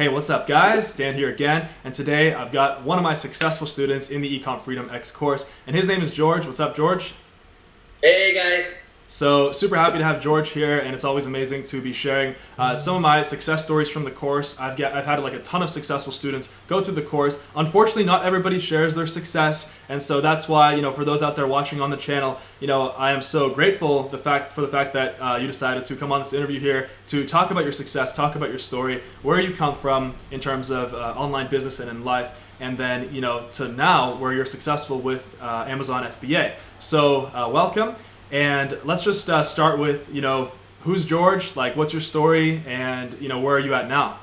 Hey, what's up guys? Dan here again, and today I've got one of my successful students in the Ecom Freedom X course, and his name is George. What's up, George? Hey guys. So super happy to have George here, and it's always amazing to be sharing some of my success stories from the course. I've had like a ton of successful students go through the course. Unfortunately, not everybody shares their success, and so that's why, for those out there watching on the channel, I am so grateful for the fact that you decided to come on this interview here to talk about your success, talk about your story, where you come from in terms of online business and in life, and then to now where you're successful with Amazon FBA. So welcome. And let's just start with, who's George, like what's your story, and where are you at now?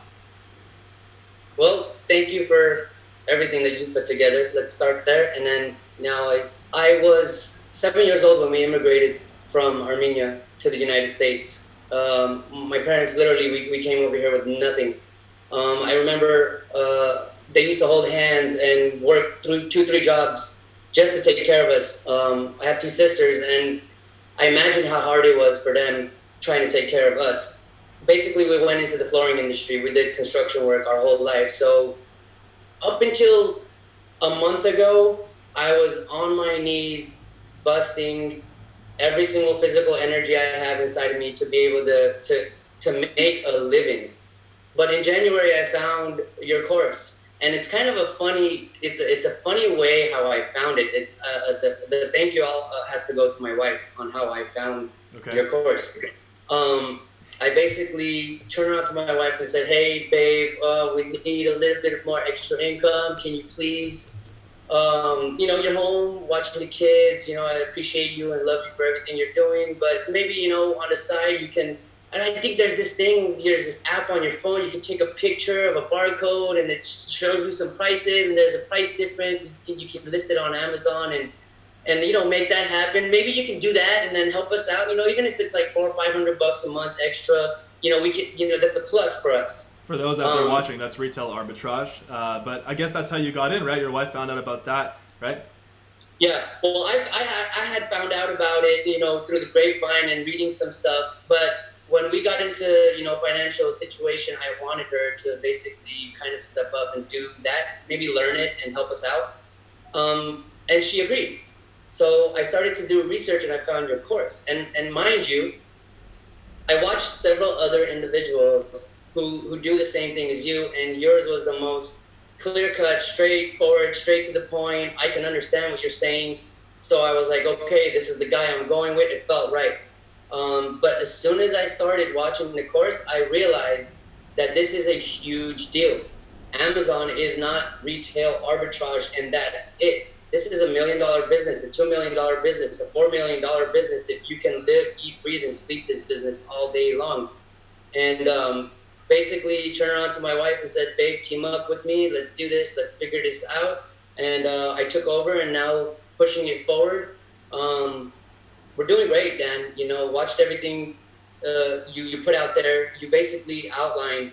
Well, thank you for everything that you put together. Let's start there. And then now I was 7 years old when we immigrated from Armenia to the United States. My parents literally, we came over here with nothing. I remember they used to hold hands and work through 2-3 jobs just to take care of us. I have 2 sisters, and I imagine how hard it was for them trying to take care of us. Basically, we went into the flooring industry. We did construction work our whole life. So up until a month ago, I was on my knees, busting every single physical energy I have inside of me to be able to make a living. But in January, I found your course. And it's kind of a funny, it's a funny way how I found it. The thank you all has to go to my wife on how I found your course. I basically turned around to my wife and said, hey, babe, we need a little bit more extra income. Can you please, you're home watching the kids. I appreciate you and love you for everything you're doing. But maybe, on the side, you can. And I think there's this app on your phone. You can take a picture of a barcode and it shows you some prices, and there's a price difference. You can list it on Amazon and make that happen. Maybe you can do that and then help us out. Even if it's like $400 or $500 a month extra, we can, that's a plus for us. For those out there watching, that's retail arbitrage. But I guess that's how you got in, right? Your wife found out about that, right? Yeah, well, I had found out about it, through the grapevine and reading some stuff, but when we got into, financial situation, I wanted her to basically kind of step up and do that, maybe learn it and help us out. And she agreed. So I started to do research and I found your course. And mind you, I watched several other individuals who do the same thing as you, and yours was the most clear-cut, straightforward, straight to the point. I can understand what you're saying. So I was like, okay, this is the guy I'm going with. It felt right. But as soon as I started watching the course, I realized that this is a huge deal. Amazon is not retail arbitrage, and that's it. This is $1 million business, a $2 million business, a $4 million business if you can live, eat, breathe, and sleep this business all day long. And basically turned around to my wife and said, babe, team up with me. Let's do this. Let's figure this out. And I took over and now pushing it forward. We're doing great, Dan. Watched everything you put out there. You basically outlined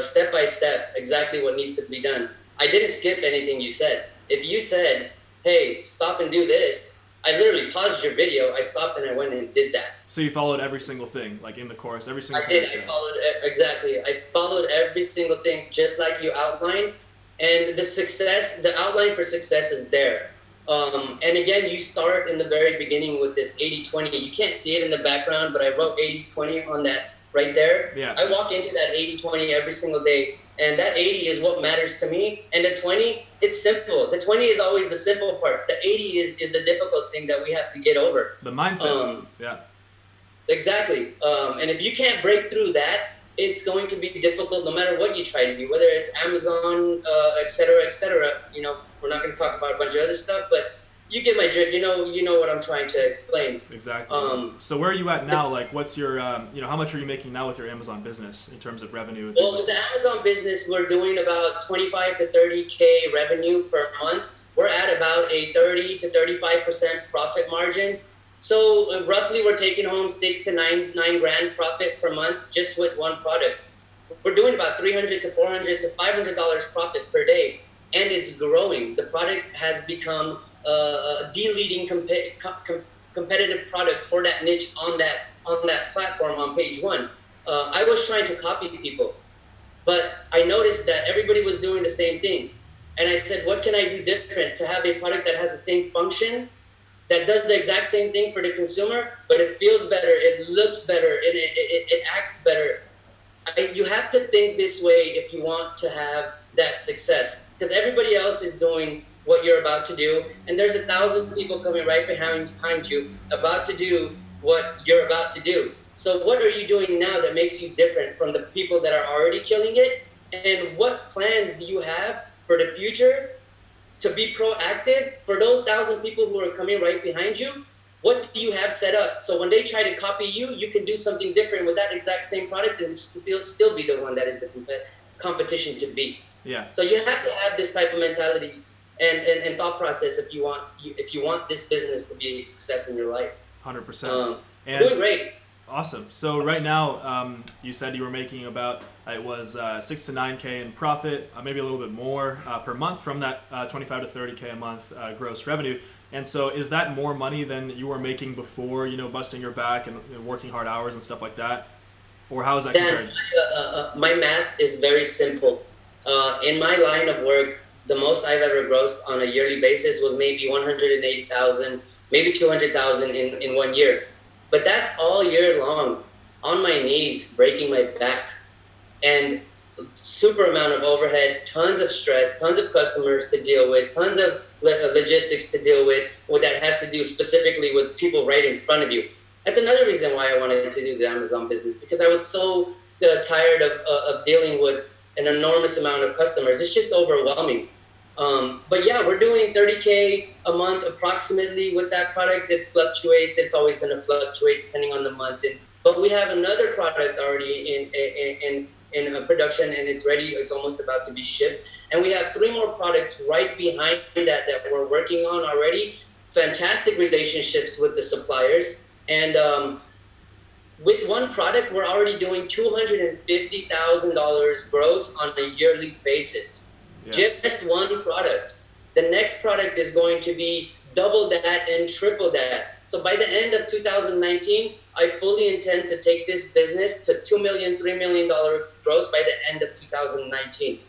step by step exactly what needs to be done. I didn't skip anything you said. If you said, hey, stop and do this, I literally paused your video. I stopped and I went and did that. So you followed every single thing, like in the course, every single thing. I did. I followed exactly. I followed every single thing just like you outlined. And the outline for success is there. And again, you start in the very beginning with this 80-20. You can't see it in the background, but I wrote 80-20 on that right there. Yeah. I walk into that 80-20 every single day, and that 80 is what matters to me. And the 20, it's simple. The 20 is always the simple part. The 80 is the difficult thing that we have to get over. The mindset. Yeah. Exactly. And if you can't break through that, it's going to be difficult no matter what you try to do, whether it's Amazon, et cetera, et cetera. We're not going to talk about a bunch of other stuff, but you get my drift. You know what I'm trying to explain. Exactly. So where are you at now? Like, what's your, how much are you making now with your Amazon business in terms of revenue? Well, with the Amazon business, we're doing about 25 to 30K revenue per month. We're at about a 30 to 35% profit margin. So roughly we're taking home $6 to $9 grand profit per month just with one product. We're doing about $300 to $400 to $500 profit per day, and it's growing. The product has become the leading competitive product for that niche on that platform on page 1. I was trying to copy people. but I noticed that everybody was doing the same thing. And I said, what can I do different to have a product that has the same function, that does the exact same thing for the consumer, but it feels better, it looks better, and it acts better. You have to think this way if you want to have that success, because everybody else is doing what you're about to do, and there's 1,000 people coming right behind you about to do what you're about to do. So what are you doing now that makes you different from the people that are already killing it? And what plans do you have for the future to be proactive for those 1,000 people who are coming right behind you? What do you have set up so when they try to copy you, you can do something different with that exact same product and still be the one that is the competition to beat? Yeah. So you have to have this type of mentality and thought process if you want this business to be a success in your life. 100%. Doing great. Awesome. So right now, you said you were making about, it was 6 to 9K in profit, maybe a little bit more per month from that 25 to 30K a month gross revenue. And so is that more money than you were making before, busting your back and working hard hours and stuff like that? Or how is that compared? My math is very simple. In my line of work, the most I've ever grossed on a yearly basis was maybe 180,000, maybe 200,000 in 1 year. But that's all year long, on my knees, breaking my back, and super amount of overhead, tons of stress, tons of customers to deal with, tons of logistics to deal with, what that has to do specifically with people right in front of you. That's another reason why I wanted to do the Amazon business, because I was so tired of dealing with an enormous amount of customers. It's just overwhelming. But yeah, we're doing 30K a month approximately with that product. It fluctuates. It's always going to fluctuate depending on the month. But we have another product already in production, and it's ready. It's almost about to be shipped. And we have 3 more products right behind that we're working on already. Fantastic relationships with the suppliers. And with one product, we're already doing $250,000 gross on a yearly basis. Yeah. Just one product. The next product is going to be double that and triple that. So by the end of 2019, I fully intend to take this business to $2 million, $3 million gross by the end of 2019.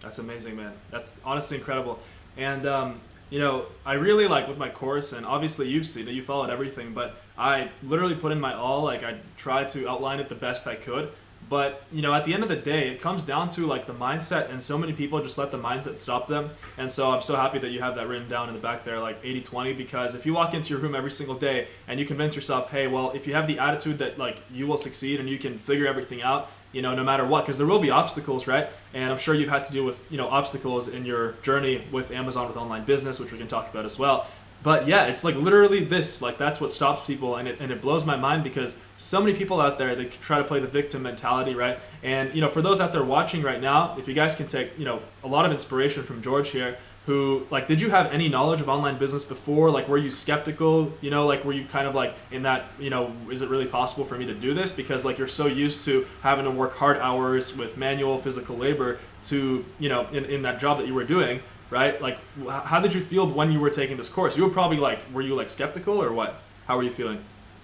That's amazing, man. That's honestly incredible. And, I really like with my course, and obviously you've seen it, you followed everything, but I literally put in my all. Like, I tried to outline it the best I could. But, at the end of the day, it comes down to like the mindset, and so many people just let the mindset stop them. And so I'm so happy that you have that written down in the back there, like 80-20, because if you walk into your room every single day and you convince yourself, hey, well, if you have the attitude that like you will succeed and you can figure everything out, no matter what, because there will be obstacles, right? And I'm sure you've had to deal with, obstacles in your journey with Amazon, with online business, which we can talk about as well. But yeah, it's like literally this, like that's what stops people, and it blows my mind because so many people out there, they try to play the victim mentality, right? And for those out there watching right now, if you guys can take a lot of inspiration from George here, who like, did you have any knowledge of online business before? Like, were you skeptical? Like, were you kind of like in that, is it really possible for me to do this? Because like you're so used to having to work hard hours with manual physical labor to in that job that you were doing. Right? Like, how did you feel when you were taking this course? You were probably like, were you like skeptical or what? How were you feeling?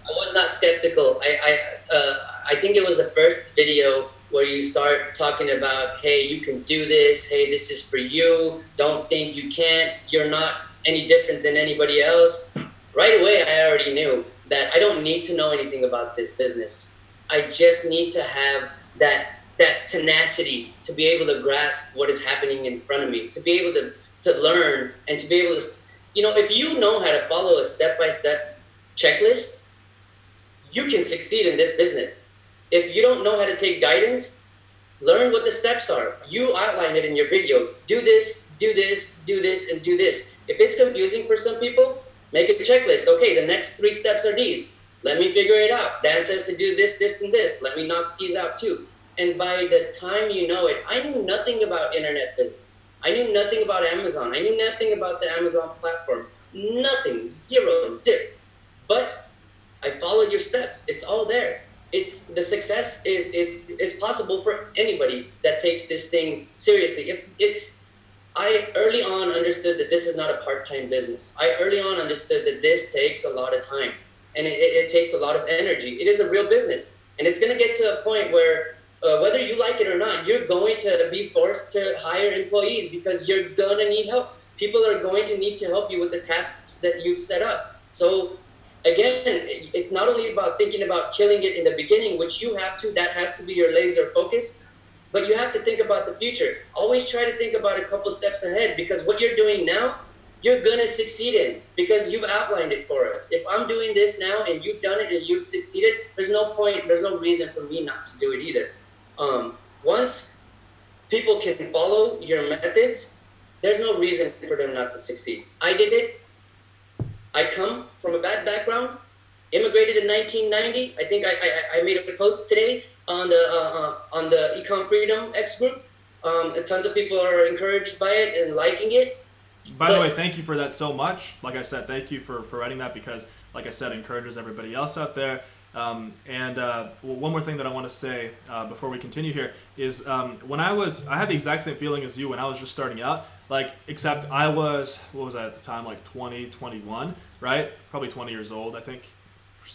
I was not skeptical. I think it was the first video where you start talking about, hey, you can do this. Hey, this is for you. Don't think you can't. You're not any different than anybody else. Right away, I already knew that I don't need to know anything about this business. I just need to have that tenacity to be able to grasp what is happening in front of me, to be able to learn, and to be able to, if you know how to follow a step-by-step checklist, you can succeed in this business. If you don't know how to take guidance, learn what the steps are. You outline it in your video. Do this, do this, do this, and do this. If it's confusing for some people, make a checklist. Okay, the next 3 steps are these. Let me figure it out. Dan says to do this, this, and this. Let me knock these out too. And by the time you know it, I knew nothing about internet business. I knew nothing about Amazon. I knew nothing about the Amazon platform. Nothing, zero, zip. But I followed your steps. It's all there. It's the success is possible for anybody that takes this thing seriously. I early on understood that this is not a part-time business. I early on understood that this takes a lot of time, and it takes a lot of energy. It is a real business, and it's going to get to a point where whether you like it or not, you're going to be forced to hire employees because you're going to need help. People are going to need to help you with the tasks that you've set up. So again, it's not only about thinking about killing it in the beginning, which you have to, that has to be your laser focus, but you have to think about the future. Always try to think about a couple steps ahead, because what you're doing now, you're going to succeed in, because you've outlined it for us. If I'm doing this now and you've done it and you've succeeded, there's no point, there's no reason for me not to do it either. Once people can follow your methods, there's no reason for them not to succeed. I did it. I come from a bad background, immigrated in 1990. I think I made a post today on the Ecom Freedom X group. Tons of people are encouraged by it and liking it. By the way, thank you for that so much. Like I said, thank you for writing that, because, like I said, it encourages everybody else out there. One more thing that I want to say before we continue here is when I had the exact same feeling as you when I was just starting out, like, except I was, what was I at the time, like 20, 21, right? Probably 20 years old, I think.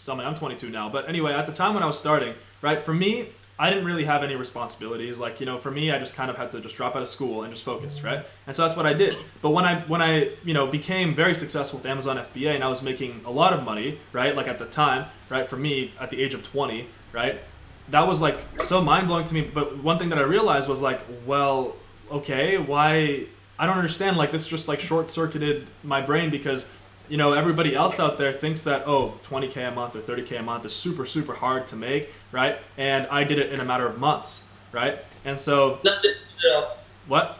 I'm 22 now. But anyway, at the time when I was starting, right, for me, I didn't really have any responsibilities. Like, for me, I just kind of had to just drop out of school and just focus, right? And so that's what I did. But when I became very successful with Amazon FBA and I was making a lot of money, right? Like at the time, right? For me, at the age of 20, right? That was like so mind-blowing to me. But one thing that I realized was like, well, okay, why? I don't understand. Like, this just like short-circuited my brain, because everybody else out there thinks that, oh, 20K a month or 30K a month is super, super hard to make, right? And I did it in a matter of months, right? And so... Not difficult at all. What?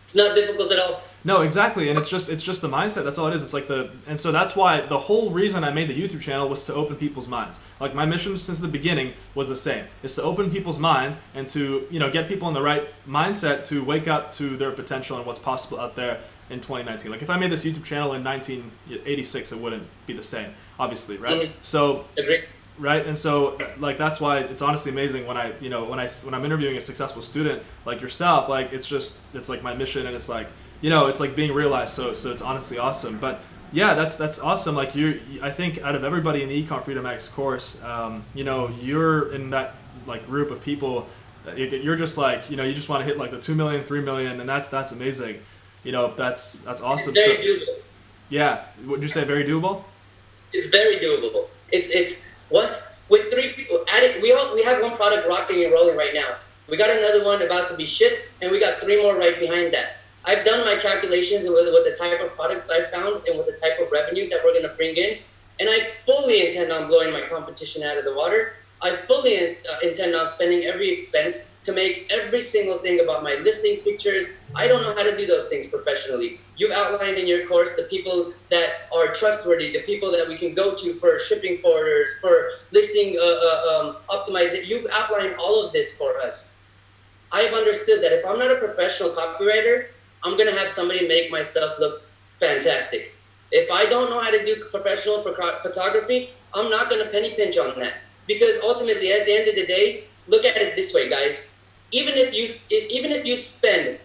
It's not difficult at all. No, exactly. And it's just the mindset. That's all it is. It's like and so that's why the whole reason I made the YouTube channel was to open people's minds. Like, my mission since the beginning was the same. It's to open people's minds and to, get people in the right mindset to wake up to their potential and what's possible out there in 2019. Like, if I made this YouTube channel in 1986, it wouldn't be the same, obviously, right? Mm-hmm. So, Agree. right, and so like that's why it's honestly amazing when when I'm interviewing a successful student like yourself. Like, it's like my mission, and it's like it's like being realized. So it's honestly awesome. But yeah, that's awesome. Like, I think out of everybody in the Ecom Freedom X course, you're in that like group of people. You're just like you just want to hit like the 2 million, 3 million, and that's amazing. That's awesome. It's very doable. Yeah, would you say very doable? It's very doable. It's once with 3 people at it. We have one product rocking and rolling right now. We got another one about to be shipped, and we got 3 more right behind that. I've done my calculations with the type of products I've found and with the type of revenue that we're going to bring in, and I fully intend on blowing my competition out of the water. I fully intend on spending every expense to make every single thing about my listing pictures. I don't know how to do those things professionally. You've outlined in your course the people that are trustworthy, the people that we can go to for shipping forwarders, for listing optimization. You've outlined all of this for us. I've understood that if I'm not a professional copywriter, I'm going to have somebody make my stuff look fantastic. If I don't know how to do professional photography, I'm not going to penny pinch on that. Because ultimately, at the end of the day, look at it this way, guys. Even if you spend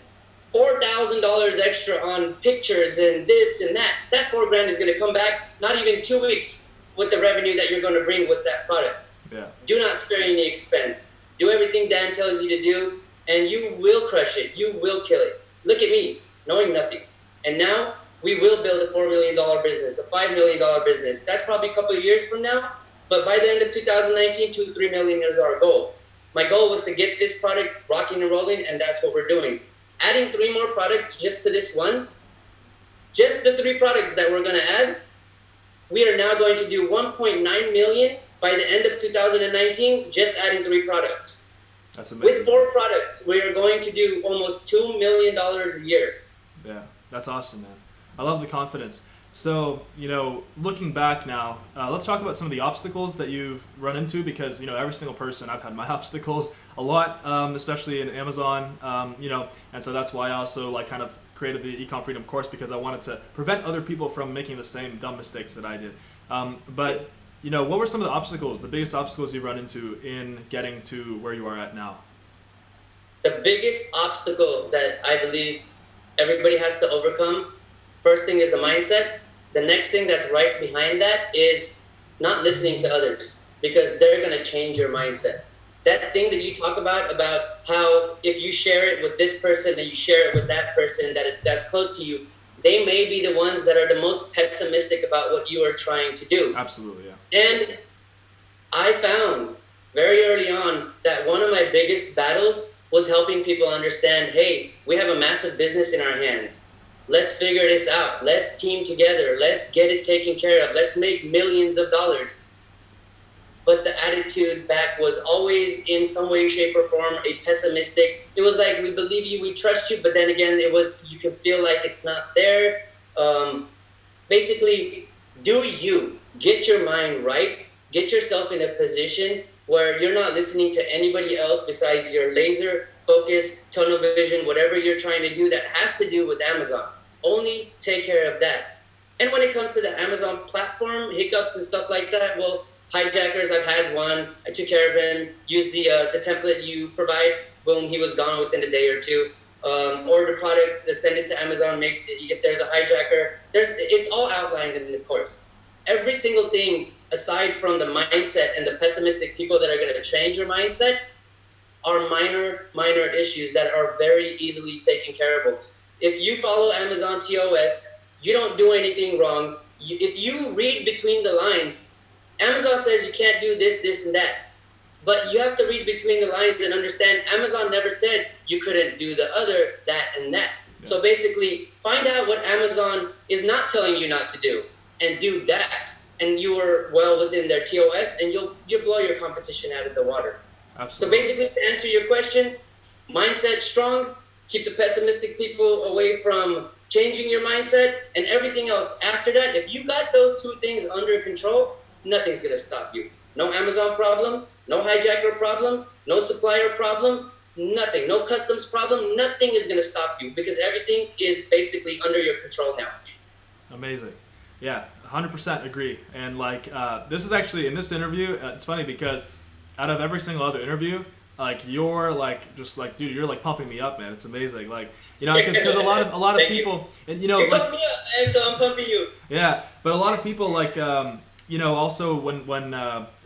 $4,000 extra on pictures and this and that, that $4,000 is going to come back not even 2 weeks with the revenue that you're going to bring with that product. Yeah. Do not spare any expense. Do everything Dan tells you to do, and you will crush it. You will kill it. Look at me, knowing nothing. And now we will build a $4 million business, a $5 million business. That's probably a couple of years from now. But by the end of 2019, 2 to 3 million is our goal. My goal was to get this product rocking and rolling, and that's what we're doing. Adding 3 more products just to this one, just the 3 products that we're going to add, we are now going to do 1.9 million by the end of 2019, just adding 3 products. That's amazing. With 4 products, we are going to do almost $2 million a year. Yeah, that's awesome, man. I love the confidence. So, looking back now, let's talk about some of the obstacles that you've run into, because, every single person, I've had my obstacles a lot, especially in Amazon, and so that's why I also kind of created the Ecom Freedom course, because I wanted to prevent other people from making the same dumb mistakes that I did. But, what were some of the obstacles, the biggest obstacles you've run into in getting to where you are at now? The biggest obstacle that I believe everybody has to overcome, first thing is the mindset. The next thing that's right behind that is not listening to others, because they're going to change your mindset. that thing that you talk about how if you share it with this person and you share it with that person that's close to you, they may be the ones that are the most pessimistic about what you are trying to do. Absolutely, yeah. And I found very early on that one of my biggest battles was helping people understand, hey, we have a massive business in our hands. Let's figure this out. Let's team together. Let's get it taken care of. Let's make millions of dollars. But the attitude back was always in some way, shape, or form a pessimistic. It was like, we believe you, we trust you, but then again, you can feel like it's not there. Basically, do you get your mind right? Get yourself in a position where you're not listening to anybody else besides your laser focus, tunnel vision, whatever you're trying to do that has to do with Amazon. Only take care of that. And when it comes to the Amazon platform, hiccups and stuff like that, well, hijackers, I've had one. I took care of him, used the template you provide. Boom, he was gone within a day or two. Order products, send it to Amazon. If there's a hijacker, it's all outlined in the course. Every single thing, aside from the mindset and the pessimistic people that are going to change your mindset, are minor issues that are very easily taken care of. If you follow Amazon TOS, you don't do anything wrong. If you read between the lines, Amazon says you can't do this, this, and that. But you have to read between the lines and understand Amazon never said you couldn't do the other, that, and that. Yeah. So basically, find out what Amazon is not telling you not to do and do that. And you are well within their TOS, and you'll blow your competition out of the water. Absolutely. So basically, to answer your question, mindset strong, keep the pessimistic people away from changing your mindset, and everything else after that. If you got those two things under control, nothing's going to stop you. No Amazon problem, no hijacker problem, no supplier problem, nothing. No customs problem, nothing is going to stop you because everything is basically under your control now. Amazing. Yeah, 100% agree. And this is actually, in this interview, it's funny because out of every single other interview, you're dude, you're pumping me up, man. It's amazing. Because a lot of people, and you pump me up, and so I'm pumping you. Yeah, but a lot of people also when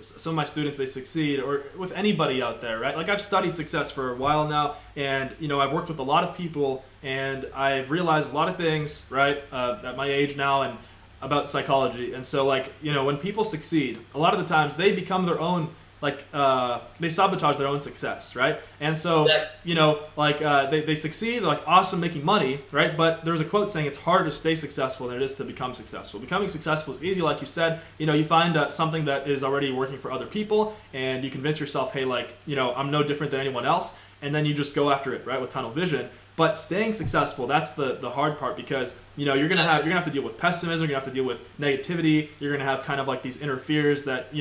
some of my students, they succeed, or with anybody out there, right? I've studied success for a while now, and I've worked with a lot of people, and I've realized a lot of things, right, at my age now, and about psychology. And so when people succeed, a lot of the times they become their own, they sabotage their own success, right? And so, they succeed, they're awesome making money, right? But there's a quote saying it's harder to stay successful than it is to become successful. Becoming successful is easy, like you said. You find something that is already working for other people, and you convince yourself, hey, I'm no different than anyone else, and then you just go after it, right, with tunnel vision. But staying successful, that's the hard part, because you're gonna have to deal with pessimism, you're gonna have to deal with negativity, you're gonna have kind of these inner fears that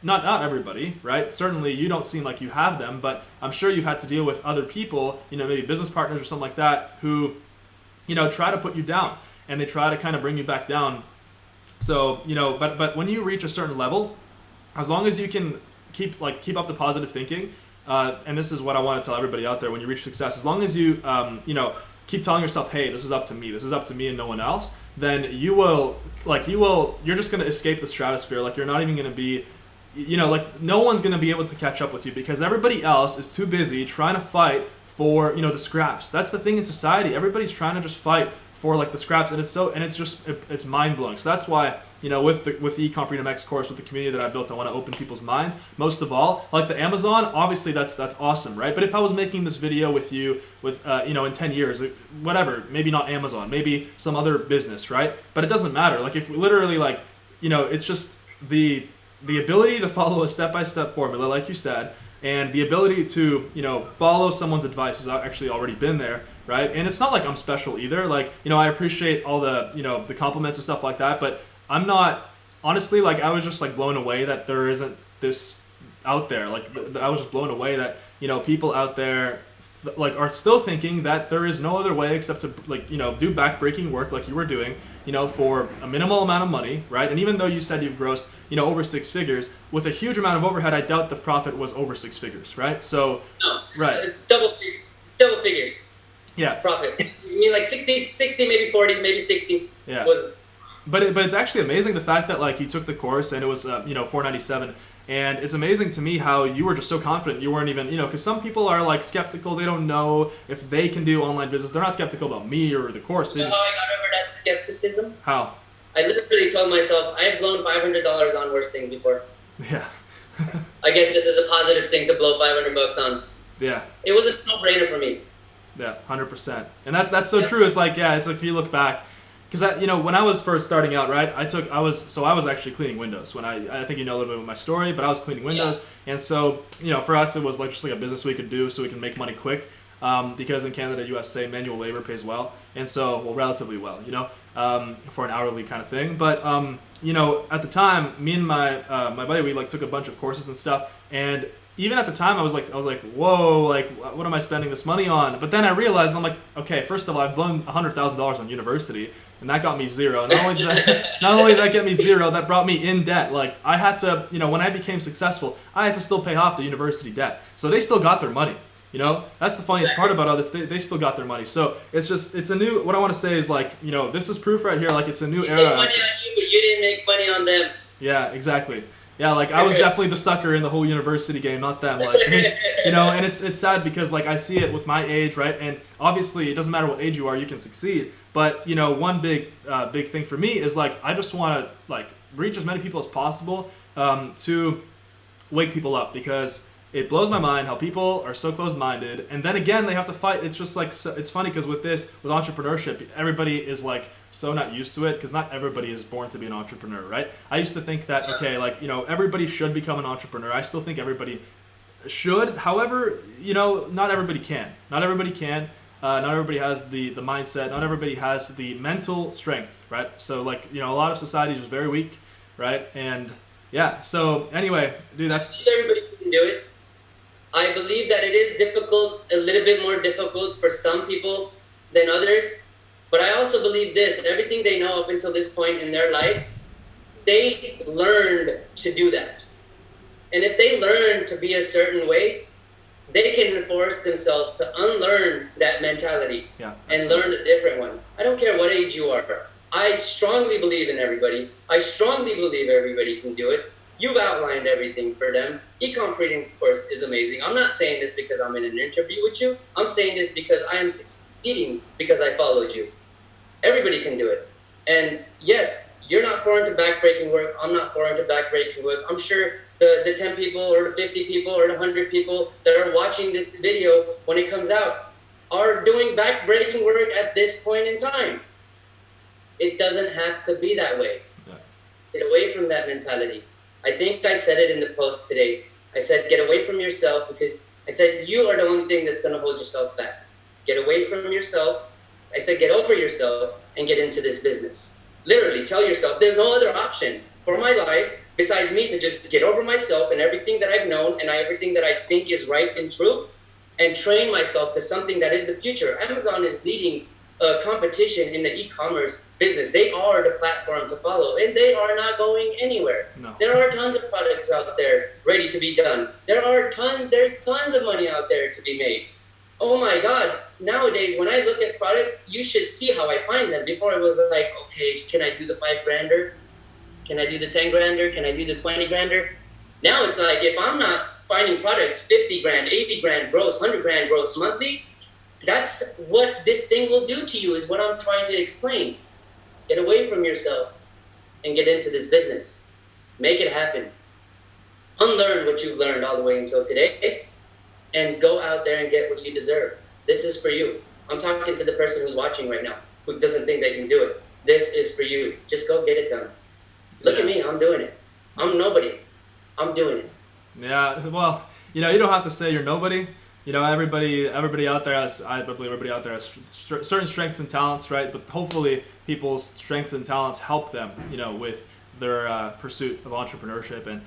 not everybody, right? Certainly you don't seem like you have them, but I'm sure you've had to deal with other people, maybe business partners or something like that, who try to put you down, and they try to kind of bring you back down. So but when you reach a certain level, as long as you can keep up the positive thinking, and this is what I want to tell everybody out there: when you reach success, as long as you keep telling yourself, hey, this is up to me and no one else, then you're just going to escape the stratosphere. You're not even going to be, no one's going to be able to catch up with you, because everybody else is too busy trying to fight for the scraps. That's the thing in society. Everybody's trying to just fight for the scraps, and it's mind blowing. So that's why with the Ecom Freedom X course, with the community that I built, I want to open people's minds. Most of all, the Amazon, obviously that's awesome, right? But if I was making this video with you in 10 years, whatever, maybe not Amazon, maybe some other business, right? But it doesn't matter. If we literally it's just the ability to follow a step-by-step formula, like you said, and the ability to follow someone's advice who's actually already been there, right? And it's not like I'm special either. I appreciate all the the compliments and stuff like that, but I'm not, honestly, I was just blown away that there isn't this out there. I was just blown away that people out there are still thinking that there is no other way except to do backbreaking work like you were doing, for a minimal amount of money, right? And even though you said you've grossed over 6 figures, with a huge amount of overhead, I doubt the profit was over 6 figures, right? So no, right, double figures. Yeah, profit. You mean 60, maybe 40, maybe 60. Yeah. Was. But it's actually amazing the fact that you took the course and it was $497, And it's amazing to me how you were just so confident. You weren't even, because some people are like skeptical. They don't know if they can do online business. They're not skeptical about me or the course. You know how I got over that skepticism? How? I literally told myself, I have blown $500 on worse things before. Yeah. I guess this is a positive thing to blow $500 on. Yeah. It was a no-brainer for me. Yeah, 100%. And that's so true. It's like, it's like if you look back, because when I was first starting out, right, I was actually cleaning windows when I think you know a little bit about my story, but I was cleaning windows. Yeah. And so, for us, it was like just like a business we could do so we can make money quick. Because in Canada, USA, manual labor pays well. And so, relatively well, for an hourly kind of thing. But, at the time, me and my buddy, we like took a bunch of courses and stuff. And even at the time, I was like, whoa, like, what am I spending this money on? But then I realized, I'm like, okay, first of all, I've blown $100,000 on university, and that got me zero. Not only did that get me zero, that brought me in debt. Like, I had to, when I became successful, I had to still pay off the university debt. So they still got their money. That's the funniest part about all this. They still got their money. So it's a new, what I want to say is like, this is proof right here. Like, it's a new era. They made money on you, but you didn't make money on them. Yeah, exactly. Yeah, like I was definitely the sucker in the whole university game, not them. Like, and it's sad because like I see it with my age, right? And obviously it doesn't matter what age you are, you can succeed. But one big thing for me is like I just want to like reach as many people as possible to wake people up, because it blows my mind how people are so closed-minded, and then again they have to fight. It's just like it's funny because with entrepreneurship, everybody is like so not used to it, because not everybody is born to be an entrepreneur, right? I used to think that everybody should become an entrepreneur. I still think everybody should. However, not everybody can. Not everybody can. Not everybody has the mindset. Not everybody has the mental strength, right? So like a lot of society is just very weak, right? And yeah. So anyway, dude, I believe everybody can do it. I believe that it is difficult, a little bit more difficult for some people than others. But I also believe this, everything they know up until this point in their life, they learned to do that. And if they learn to be a certain way, they can force themselves to unlearn that mentality and learn a different one. I don't care what age you are. I strongly believe in everybody. I strongly believe everybody can do it. You've outlined everything for them. Ecom Freedom course is amazing. I'm not saying this because I'm in an interview with you. I'm saying this because I am succeeding because I followed you. Everybody can do it. And yes, you're not foreign to backbreaking work. I'm not foreign to backbreaking work. I'm sure the 10 people or the 50 people or the 100 people that are watching this video when it comes out are doing backbreaking work at this point in time. It doesn't have to be that way. Yeah. Get away from that mentality. I think I said it in the post today. I said, get away from yourself, because I said, you are the only thing that's going to hold yourself back. Get away from yourself. I said, get over yourself and get into this business. Literally tell yourself there's no other option for my life besides me to just get over myself and everything that I've known and everything that I think is right and true, and train myself to something that is the future. Amazon is leading a competition in the e-commerce business. They are the platform to follow, and they are not going anywhere. No. There are tons of products out there ready to be done. There's tons of money out there to be made. Oh my God, nowadays when I look at products, you should see how I find them. Before it was like, okay, can I do the $5,000? Can I do the $10,000? Can I do the $20,000? Now it's like, if I'm not finding products, $50,000, $80,000 gross, $100,000 gross monthly, that's what this thing will do to you, is what I'm trying to explain. Get away from yourself and get into this business. Make it happen. Unlearn what you've learned all the way until today, and go out there and get what you deserve. This is for you. I'm talking to the person who's watching right now, who doesn't think they can do it. This is for you. Just go get it done. Look at me, I'm doing it. I'm nobody. I'm doing it. Yeah, well, you don't have to say you're nobody. Everybody out there has, I believe everybody out there has certain strengths and talents, right? But hopefully people's strengths and talents help them, with their pursuit of entrepreneurship. And,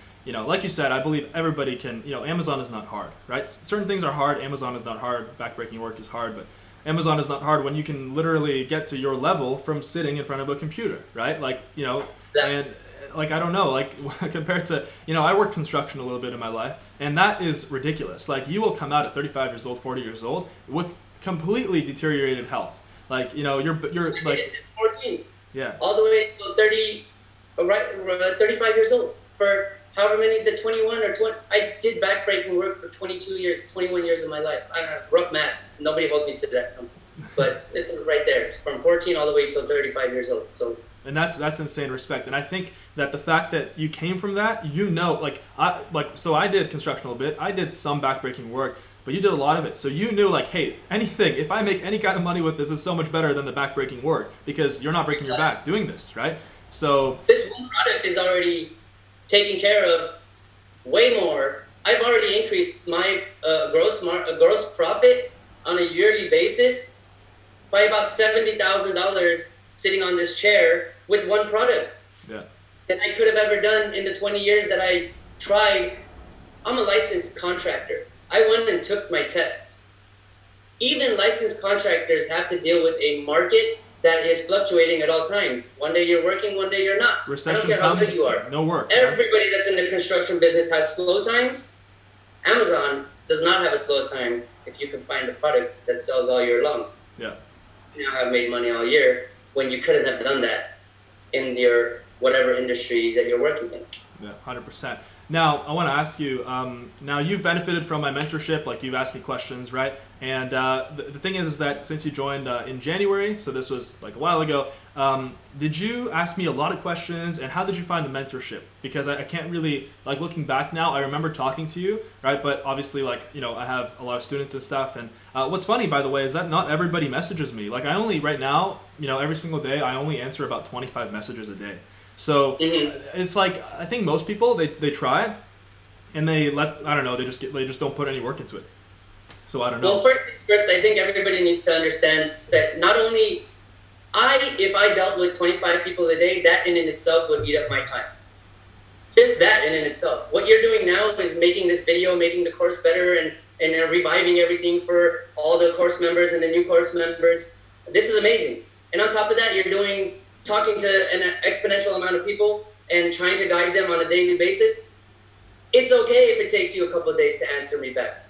like you said, I believe everybody can, Amazon is not hard, right? Certain things are hard. Amazon is not hard. Backbreaking work is hard, but Amazon is not hard when you can literally get to your level from sitting in front of a computer, right? Like, and like, I don't know, like compared to, I worked construction a little bit in my life, and that is ridiculous. Like, you will come out at 35 years old, 40 years old with completely deteriorated health. Like, you're like, it's 14. Yeah. All the way to 35 years old. For however many, the 21 or 20, I did backbreaking work for 22 years, 21 years of my life. I don't know, rough math. Nobody holds me to that number. But it's right there, from 14 all the way till 35 years old. So. And that's insane respect. And I think that the fact that you came from that, so I did construction a little bit. I did some backbreaking work, but you did a lot of it. So you knew like, hey, anything, if I make any kind of money with this, is so much better than the backbreaking work because you're not breaking your back doing this, right? So this one product is already taken care of way more. I've already increased my gross profit on a yearly basis by about $70,000 sitting on this chair with one product that I could have ever done in the 20 years that I tried. I'm a licensed contractor. I went and took my tests. Even licensed contractors have to deal with a market that is fluctuating at all times. One day you're working, one day you're not. Recession I don't care comes, how good you are. no work. Everybody that's in the construction business has slow times. Amazon does not have a slow time if you can find a product that sells all year long. Yeah. You now have made money all year when you couldn't have done that in your whatever industry that you're working in. Yeah, 100%. Now, I want to ask you, now you've benefited from my mentorship, like you've asked me questions, right? And the thing is that since you joined in January, so this was like a while ago, did you ask me a lot of questions and how did you find the mentorship? Because I can't really, like looking back now, I remember talking to you, right? But obviously like, I have a lot of students and stuff. And what's funny, by the way, is that not everybody messages me. Like I only, right now, every single day, I only answer about 25 messages a day. So it's like, I think most people, they try and they just don't put any work into it. So I don't know. Well, first things first, I think everybody needs to understand that not only if I dealt with 25 people a day, that in itself would eat up my time. Just that in itself. What you're doing now is making this video, making the course better and reviving everything for all the course members and the new course members. This is amazing. And on top of that, you're talking to an exponential amount of people and trying to guide them on a daily basis. It's okay if it takes you a couple of days to answer me back.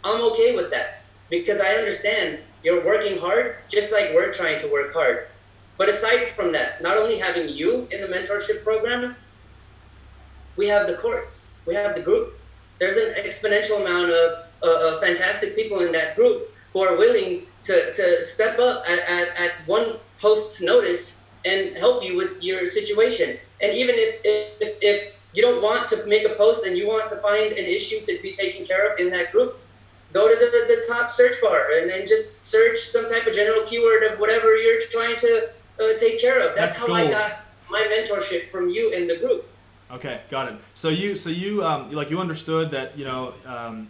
I'm okay with that because I understand you're working hard just like we're trying to work hard. But aside from that, not only having you in the mentorship program, we have the course, we have the group. There's an exponential amount of fantastic people in that group who are willing to step up at one post's notice and help you with your situation. And even if you don't want to make a post and you want to find an issue to be taken care of in that group, go to the top search bar and just search some type of general keyword of whatever you're trying to take care of. That's how I got my mentorship from you in the group. Okay, got it. So you understood that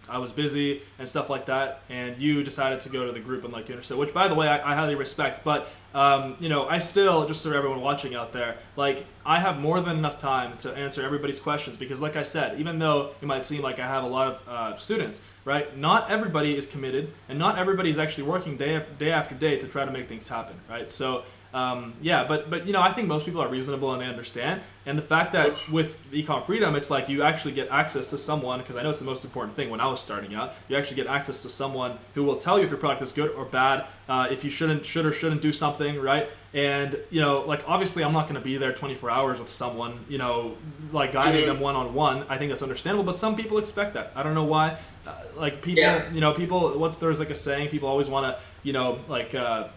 I was busy and stuff like that, and you decided to go to the group and you understood, which by the way I highly respect. But I still, just so everyone watching out there, I have more than enough time to answer everybody's questions because, like I said, even though it might seem like I have a lot of students, right? Not everybody is committed, and not everybody is actually working day after day to try to make things happen, right? So. But I think most people are reasonable and they understand. And the fact that with Ecom Freedom, it's like you actually get access to someone, because I know it's the most important thing when I was starting out, you actually get access to someone who will tell you if your product is good or bad, if you should or shouldn't do something, right? And, obviously I'm not going to be there 24 hours with someone, guiding them one-on-one. I think that's understandable, but some people expect that. I don't know why. There's a saying, people always want to,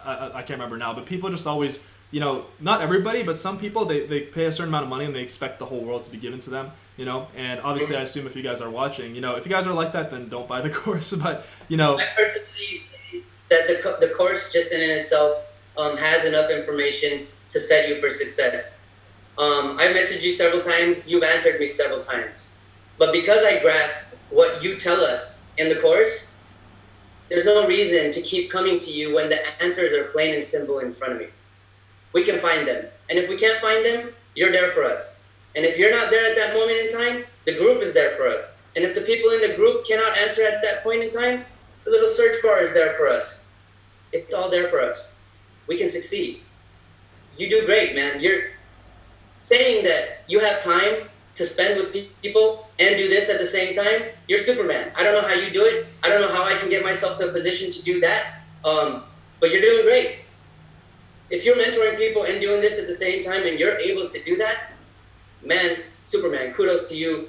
I can't remember now, but people just always, not everybody, but some people, they pay a certain amount of money and they expect the whole world to be given to them, and obviously I assume if you guys are watching, if you guys are like that, then don't buy the course, but, I personally say that the course just in itself has enough information to set you for success. I've messaged you several times, you've answered me several times, but because I grasp what you tell us in the course, there's no reason to keep coming to you when the answers are plain and simple in front of me. We can find them. And if we can't find them, you're there for us. And if you're not there at that moment in time, the group is there for us. And if the people in the group cannot answer at that point in time, the little search bar is there for us. It's all there for us. We can succeed. You do great, man. You're saying that you have time to spend with people and do this at the same time, you're Superman. I don't know how you do it. I don't know how I can get myself to a position to do that, but you're doing great. If you're mentoring people and doing this at the same time and you're able to do that, man, Superman, kudos to you.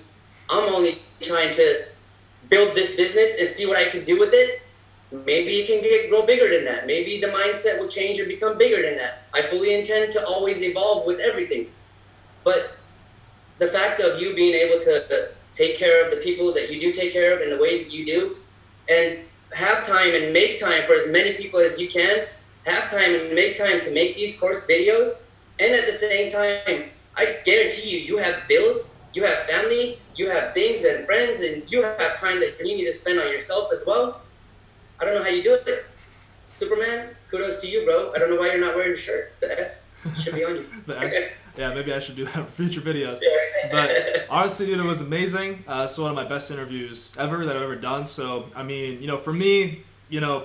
I'm only trying to build this business and see what I can do with it. Maybe it can grow bigger than that. Maybe the mindset will change and become bigger than that. I fully intend to always evolve with everything. But the fact of you being able to take care of the people that you do take care of in the way that you do, and have time and make time for as many people as you can, have time and make time to make these course videos, and at the same time, I guarantee you, you have bills, you have family, you have things and friends, and you have time that you need to spend on yourself as well. I don't know how you do it. Superman, kudos to you, bro. I don't know why you're not wearing a shirt. The S should be on you. The S. Yeah, maybe I should do that for future videos. But honestly, dude, it was amazing. It's one of my best interviews ever that I've ever done. So, I mean, for me,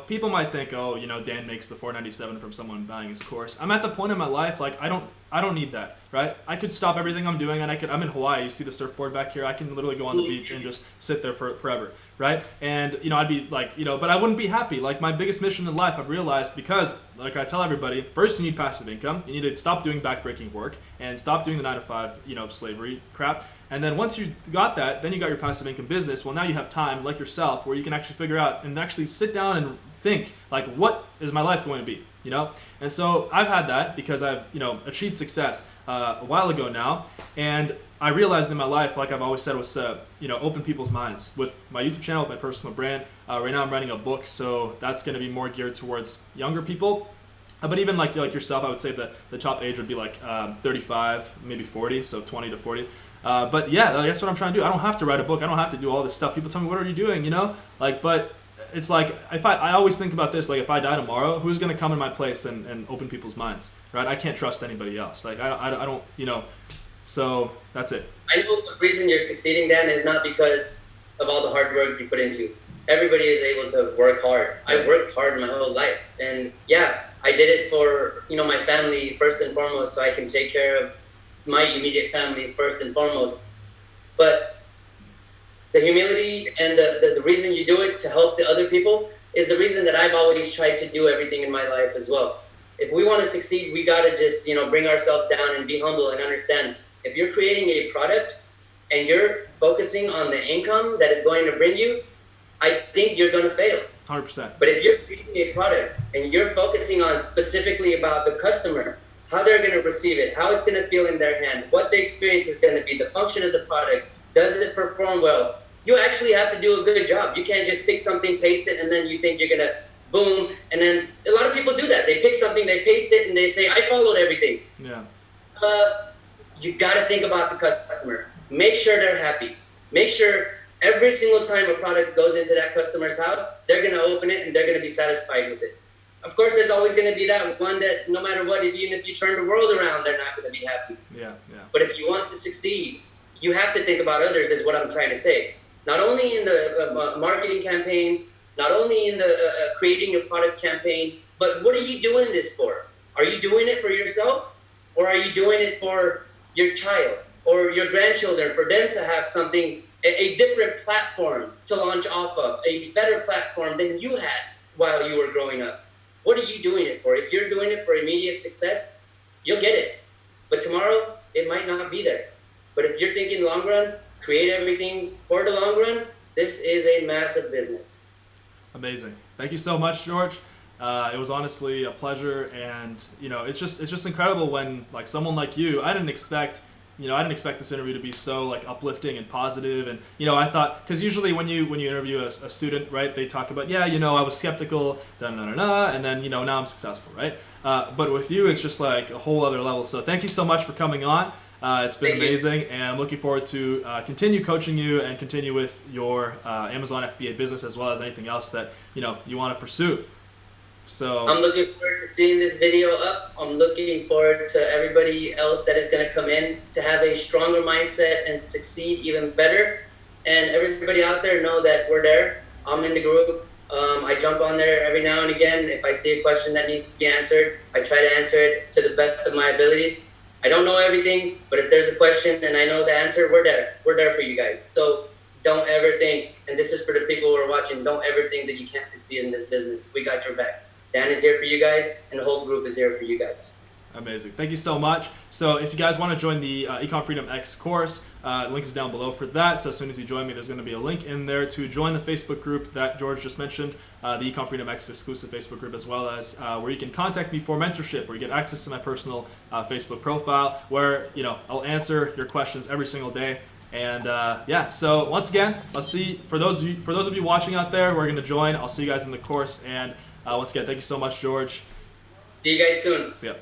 people might think, oh, Dan makes the $497 from someone buying his course. I'm at the point in my life, like, I don't need that, right? I could stop everything I'm doing, and I'm in Hawaii. You see the surfboard back here. I can literally go on the beach and just sit there forever, right? And, I'd be like, but I wouldn't be happy. Like, my biggest mission in life, I've realized, because, like I tell everybody, first you need passive income. You need to stop doing backbreaking work and stop doing the 9-to-5, slavery crap. And then once you got that, then you got your passive income business. Well, now you have time, like yourself, where you can actually figure out and actually sit down and think, like, what is my life going to be, And so I've had that because I've, achieved success a while ago now. And I realized in my life, like I've always said, was, open people's minds with my YouTube channel, with my personal brand. Right now I'm writing a book, so that's going to be more geared towards younger people. But even like yourself, I would say that the top age would be like 35, maybe 40, so 20 to 40. But yeah, that's what I'm trying to do. I don't have to write a book. I don't have to do all this stuff. People tell me, what are you doing, but it's like, I always think about this, like if I die tomorrow, who's going to come in my place and open people's minds, right? I can't trust anybody else. Like I don't, so that's it. I know the reason you're succeeding, Dan, is not because of all the hard work you put into. Everybody is able to work hard. I worked hard my whole life, and yeah, I did it for, my family first and foremost, so I can take care of my immediate family first and foremost. But the humility and the reason you do it to help the other people is the reason that I've always tried to do everything in my life as well. If we want to succeed, we got to just, bring ourselves down and be humble and understand. If you're creating a product and you're focusing on the income that it's going to bring you, I think you're going to fail. 100%. But if you're creating a product and you're focusing on specifically about the customer, how they're going to receive it, how it's going to feel in their hand, what the experience is going to be, the function of the product, does it perform well, you actually have to do a good job. You can't just pick something, paste it, and then you think you're going to boom. And then a lot of people do that. They pick something, they paste it, and they say, I followed everything. Yeah. You got to think about the customer. Make sure they're happy. Make sure every single time a product goes into that customer's house, they're going to open it and they're going to be satisfied with it. Of course, there's always going to be that one that no matter what, even if you turn the world around, they're not going to be happy. Yeah. But if you want to succeed, you have to think about others, is what I'm trying to say. Not only in the marketing campaigns, not only in the creating your product campaign, but what are you doing this for? Are you doing it for yourself? Or are you doing it for your child or your grandchildren, for them to have something, a different platform to launch off of, a better platform than you had while you were growing up? What are you doing it for? If you're doing it for immediate success, you'll get it. But tomorrow, it might not be there. But if you're thinking long run, create everything for the long run, this is a massive business. Amazing. Thank you so much, George. It was honestly a pleasure, and it's just incredible when like someone like you. I didn't expect this interview to be so like uplifting and positive, and I thought, because usually when you interview a student, right, they talk about I was skeptical, and then now I'm successful, right? But with you, it's just like a whole other level. So thank you so much for coming on. It's been amazing, and I'm looking forward to continue coaching you and continue with your Amazon FBA business, as well as anything else that you want to pursue. So I'm looking forward to seeing this video up. I'm looking forward to everybody else that is going to come in to have a stronger mindset and succeed even better. And everybody out there, know that we're there. I'm in the group. I jump on there every now and again. If I see a question that needs to be answered, I try to answer it to the best of my abilities. I don't know everything, but if there's a question and I know the answer, we're there. We're there for you guys. So don't ever think, and this is for the people who are watching, don't ever think that you can't succeed in this business. We got your back. Dan is here for you guys, and the whole group is here for you guys. Amazing. Thank you so much. So if you guys want to join the Ecom Freedom X course, link is down below for that. So as soon as you join me, there's going to be a link in there to join the Facebook group that George just mentioned, the Ecom Freedom X exclusive Facebook group, as well as where you can contact me for mentorship, where you get access to my personal Facebook profile, where I'll answer your questions every single day. And yeah, so once again, I'll see for those of you watching out there who are going to join. I'll see you guys in the course. And once again, thank you so much, George. See you guys soon. See ya.